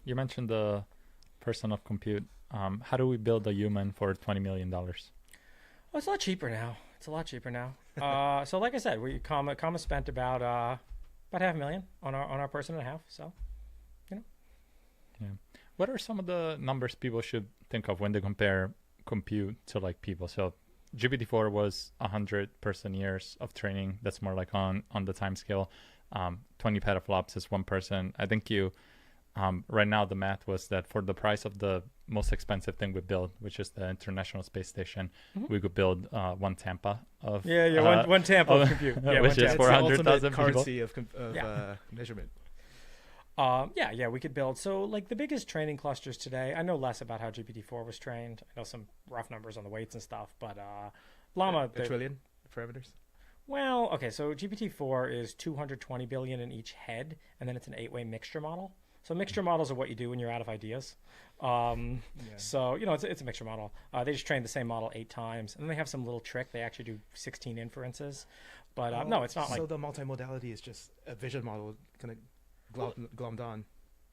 You mentioned the person of compute. How do we build a human for $20 million? Oh, it's a lot cheaper now. It's a lot cheaper now. So like I said, Comma spent about $500,000 on our person and a half. So, you know. Yeah. What are some of the numbers people should think of when they compare compute to like people? So GPT-4 was 100 person years of training. That's more like on the time scale. 20 petaflops is one person. I think you right now the math was that for the price of the most expensive thing we built, which is the International Space Station, we could build one Tampa of one Tampa of compute, which is 400,000 people. Currency of measurement. We could build. So like the biggest training clusters today, I know less about how GPT-4 was trained. I know some rough numbers on the weights and stuff, but Llama... A trillion parameters? Well, okay, so GPT-4 is 220 billion in each head, and then it's an 8-way mixture model. So mixture models are what you do when you're out of ideas. So, it's a mixture model. They just train the same model 8 times, and then they have some little trick. They actually do 16 inferences. But no, it's not like... So the multimodality is just a vision model kind of glommed on.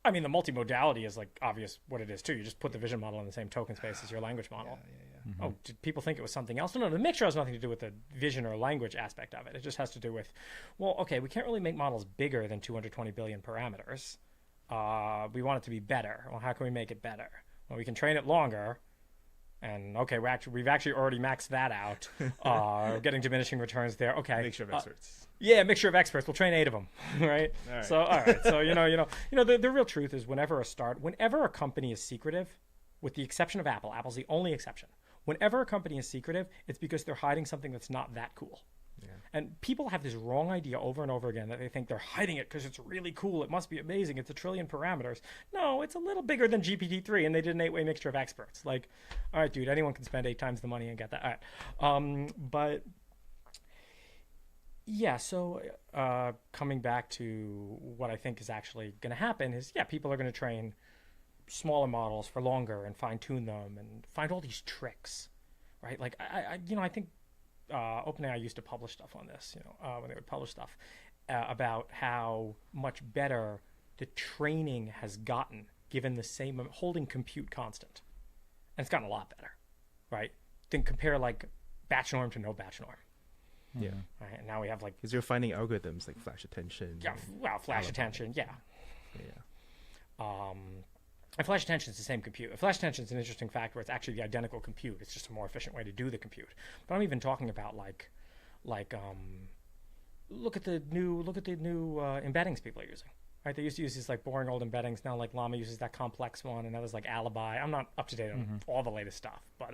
I mean, the multimodality is like obvious what it is too. You just put the vision model in the same token space as your language model. Yeah. Mm-hmm. Oh, did people think it was something else? No, the mixture has nothing to do with the vision or language aspect of it. It just has to do with, well, okay, we can't really make models bigger than 220 billion parameters. We want it to be better. Well, how can we make it better? Well, we can train it longer. And okay, we've actually already maxed that out. We're getting diminishing returns there. Okay, mixture of experts. Mixture of experts. We'll train 8 of them, right? All right. So all right. So the real truth is whenever a company is secretive, with the exception of Apple, Apple's the only exception. Whenever a company is secretive, it's because they're hiding something that's not that cool. Yeah. And people have this wrong idea over and over again that they think they're hiding it because it's really cool. It must be amazing. It's a trillion parameters. No, it's a little bigger than GPT-3, and they did an 8-way mixture of experts. Like, all right, dude, anyone can spend 8 times the money and get that. All right. But yeah, so coming back to what I think is actually going to happen is, people are going to train smaller models for longer and fine-tune them and find all these tricks, right? Like, I think OpenAI used to publish stuff on this, when they would publish stuff about how much better the training has gotten given the same holding compute constant. And it's gotten a lot better, right? Then compare like batch norm to no batch norm. Yeah. Right? And now we have like... Because you're finding algorithms like flash attention. Yeah, well, flash attention, yeah. And flash attention is the same compute. Flash attention is an interesting fact where it's actually the identical compute. It's just a more efficient way to do the compute. But I'm even talking about like look at the new embeddings people are using. Right? They used to use these like boring old embeddings. Now like Llama uses that complex one, and others like Alibi. I'm not up to date on all the latest stuff, but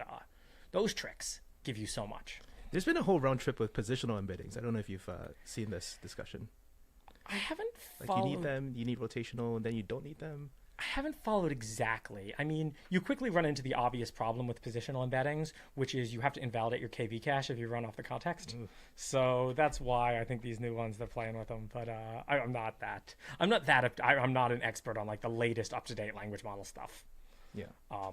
those tricks give you so much. There's been a whole round trip with positional embeddings. I don't know if you've seen this discussion. I haven't followed. Like you need them, you need rotational, and then you don't need them. I haven't followed exactly. I mean, you quickly run into the obvious problem with positional embeddings, which is you have to invalidate your KV cache if you run off the context. So that's why I think these new ones, they're playing with them. But I'm not an expert on like the latest up-to-date language model stuff. Yeah. I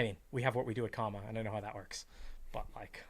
mean, we have what we do at Comma, and I know how that works. But like,